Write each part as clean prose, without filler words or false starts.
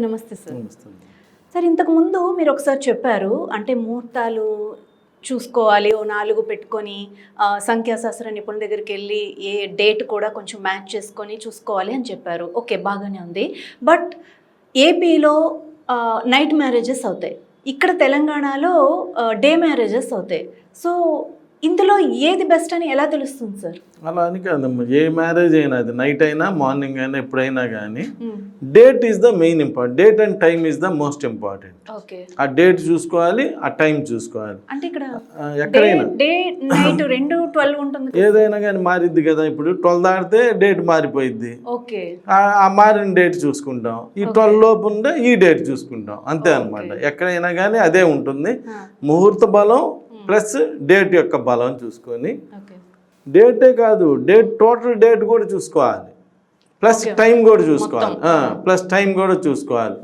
Sir నమస్తే sir. నమస్తే. Sir ఇంతకుముందు మీరు ఒకసారి చెప్పారు, అంటే ముహూర్తాలు చూసుకోవాలి, ఓ 4 పెట్టుకొని సంఖ్యాశాస్త్ర నిపుణుల దగ్గరికి వెళ్ళి ఏ డేట్ కూడా కొంచెం మ్యాచ్ చేసుకొని చూసుకోవాలి అని చెప్పారు. ఓకే, బాగానే ఉంది. బట్ ఏపీలో నైట్ మ్యారేజెస్ అవుతాయి, ఇక్కడ తెలంగాణలో డే మ్యారేజెస్ అవుతాయి. సో ఇందులో ఏది బెస్ట్ అని ఎలా తెలుస్తుంది సార్? అలా అని కాదమ్మా, ఏ మ్యారేజ్ అయినా అది నైట్ అయినా మార్నింగ్ అయినా ఎప్పుడైనా కానీ date is the main important. Date and time is the most important. Okay, ఆ డేట్ చూసుకోవాలి, ఆ టైం చూసుకోవాలి. అంటే ఇక్కడ ఎక్కడైనా డే నైట్ 2:12 ఉంటుంది, ఏదైనా కానీ మారిద్ది కదా. ఇప్పుడు 12 దాటితే డేట్ మారిపోయిద్ది. ఓకే, ఆ మారిన డేట్ చూసుకుంటాం, ఈ 12 లోపు ఉంటే ఈ డేట్ చూసుకుంటాం, అంతే అనమాట. ఎక్కడైనా కానీ అదే ఉంటుంది. ముహూర్త బలం ప్లస్ డేట్ యొక్క బలం చూసుకొని, డేటే కాదు టోటల్ డేట్ కూడా చూసుకోవాలి, ప్లస్ టైం కూడా చూసుకోవాలి, ప్లస్ టైం కూడా చూసుకోవాలి.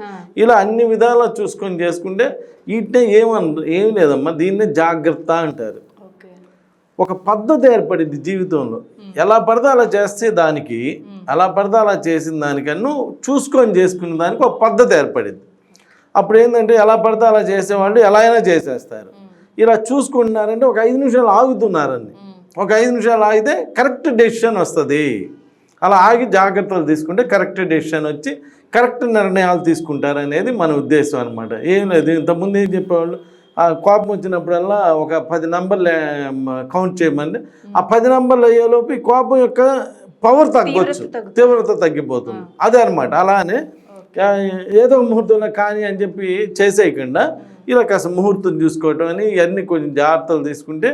ఇలా అన్ని విధాలా చూసుకొని చేసుకుంటే వీటినే ఏం లేదమ్మా, దీన్నే జాగ్రత్త అంటారు. ఒక పద్ధతి ఏర్పడింది జీవితంలో. ఎలా పడితే అలా చేస్తే దానికి, అలా పడితే అలా చేసిన దానికన్నా చూసుకొని చేసుకునే దానికి ఒక పద్ధతి ఏర్పడింది. అప్పుడు ఏంటంటే ఎలా పడితే అలా చేసేవాళ్ళు ఎలా అయినా చేసేస్తారు. ఇలా చూసుకుంటున్నారంటే ఒక 5 నిమిషాలు ఆగుతున్నారని, ఒక 5 నిమిషాలు ఆగితే కరెక్ట్ డెసిషన్ వస్తుంది. అలా ఆగి జాగ్రత్తలు తీసుకుంటే కరెక్ట్ డెసిషన్ వచ్చి కరెక్ట్ నిర్ణయాలు తీసుకుంటారు అనేది మన ఉద్దేశం అనమాట. ఏం లేదు, ఇంతకుముందు ఏం చెప్పేవాళ్ళు, కోపం వచ్చినప్పుడల్లా ఒక 10 నంబర్లు కౌంట్ చేయమంటే ఆ 10 నంబర్లు అయ్యేలోపు ఈ కోపం యొక్క పవర్ తగ్గొచ్చు, తీవ్రత తగ్గిపోతుంది. అదే అనమాట. అలానే ఏదో ముహూర్తంలో కానీ అని చెప్పి చేసేయకుండా ఇలా కాస్త ముహూర్తం చూసుకోవటం అని ఇవన్నీ కొంచెం జాగ్రత్తలు తీసుకుంటే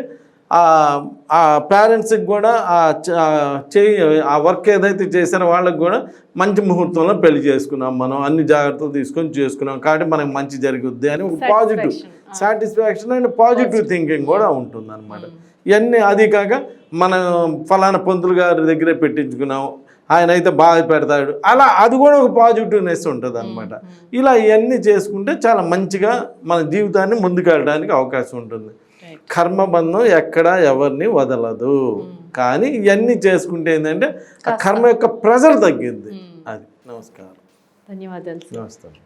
ఆ పేరెంట్స్కి కూడా ఆ వర్క్ ఏదైతే చేశారో వాళ్ళకి కూడా మంచి ముహూర్తంలో పెళ్లి చేసుకున్నాం, మనం అన్ని జాగ్రత్తలు తీసుకొని చేసుకున్నాం కాబట్టి మనకు మంచి జరుగుద్ది అని ఒక positive satisfaction and positive thinking కూడా ఉంటుంది అనమాట. ఇవన్నీ అది కాక మనం ఫలానా పంతులు గారి దగ్గరే పెట్టించుకున్నాం, ఆయన అయితే బాగా పెడతాడు, అలా అది కూడా ఒక పాజిటివ్నెస్ ఉంటుంది అనమాట. ఇలా ఇవన్నీ చేసుకుంటే చాలా మంచిగా మన జీవితాన్ని ముందుకెళ్ళడానికి అవకాశం ఉంటుంది. కర్మబంధం ఎక్కడా ఎవరిని వదలదు, కానీ ఇవన్నీ చేసుకుంటే ఏంటంటే ఆ కర్మ యొక్క ప్రెజర్ తగ్గింది. అది. నమస్కారం. ధన్యవాదాలు. నమస్కారం.